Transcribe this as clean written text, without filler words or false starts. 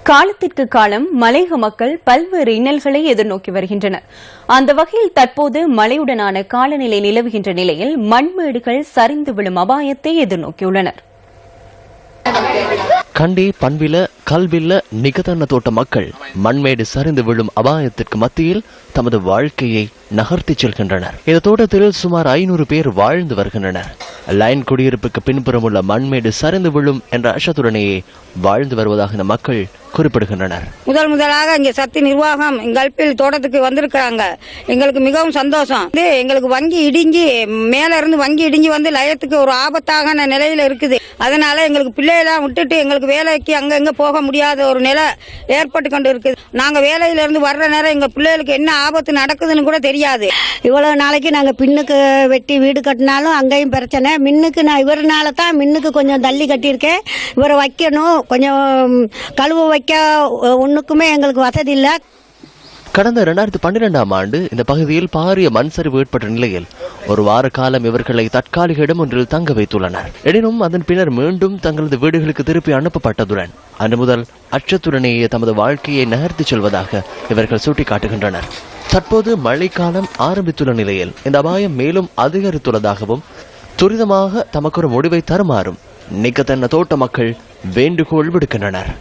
காலத்திற்கு காலம் மலையக மக்கள் பல்வேறு இன்னல்களை எதிர்நோக்கி வருகின்றனர். அந்த வகையில் தற்போது மழையுடனான காலநிலை நிலவுகின்ற நிலையில் மண்மேடுகள் சரிந்து விழும் அபாயத்தை எதிர்நோக்கியுள்ளனர். கண்டி, பண்பில, கல்வில்ல, நிகதன்ன தோட்ட மக்கள் மண்மேடு சரிந்து விழும் அபாயத்திற்கு மத்தியில் தமது வாழ்க்கையை நகர்த்தி செல்கின்றனர். இந்த தோட்டத்தில் சுமார் 500 பேர் வாழ்ந்து வருகின்றனர். லைன் குடியிருப்புக்கு பின்புறம் உள்ள மண்மேடு சரிந்து விழும் என்ற அச்சத்துடனேயே வாழ்ந்து வருவதாக இந்த மக்கள் குறிப்பிடுகின்றனர். முதலாக இங்க சக்தி நிர்வாகம் எங்கள் தோட்டத்துக்கு வந்திருக்கிறாங்க. எங்களுக்கு மிகவும் சந்தோஷம். எங்களுக்கு வங்கி இடிஞ்சி மேல இருந்து வங்கி இடிஞ்சி வந்து லயத்துக்கு ஒரு ஆபத்தான நிலையில இருக்குது. அதனால எங்களுக்கு பிள்ளையெல்லாம் விட்டுட்டு எங்களுக்கு வேலைக்கு அங்க போக முடியாத ஒரு நிலை ஏற்பட்டு கொண்டு இருக்குது. நாங்க வேலையில இருந்து வர்ற நேரம் எங்க பிள்ளைகளுக்கு என்ன ஆபத்து நடக்குதுன்னு கூட தெரியாது. இவ்வளவு நாளைக்கு நாங்க பின்னுக்கு வெட்டி வீடு கட்டினாலும் அங்கேயும் பிரச்சனை. மின்னுக்கு நான் இவருனால தான் மின்னுக்கு கொஞ்சம் தள்ளி கட்டியிருக்கேன். இவரை வைக்கணும், கொஞ்சம் கழுவு வைக்க ஒண்ணுக்குமே எங்களுக்கு வசதி இல்ல. கடந்த 2012ஆம் ஆண்டு இந்த பகுதியில் பாரிய மண் சரிவு ஏற்பட்ட நிலையில் ஒரு வார காலம் இவர்களை தற்காலிக இடம் ஒன்றில் தங்க வைத்துள்ளனர். எனினும் அதன் பின்னர் மீண்டும் தங்களது வீடுகளுக்கு திருப்பி அனுப்பப்பட்டதுடன் அன்று முதல் அச்சத்துடனேயே தமது வாழ்க்கையை நகர்த்தி செல்வதாக இவர்கள் சுட்டிக்காட்டுகின்றனர். தற்போது மழைக்காலம் ஆரம்பித்துள்ள நிலையில் இந்த அபாயம் மேலும் அதிகரித்துள்ளதாகவும் துரிதமாக தமக்கு ஒரு முடிவை தருமாறும் நிகதன்ன தோட்ட மக்கள் வேண்டுகோள் விடுக்கின்றனர்.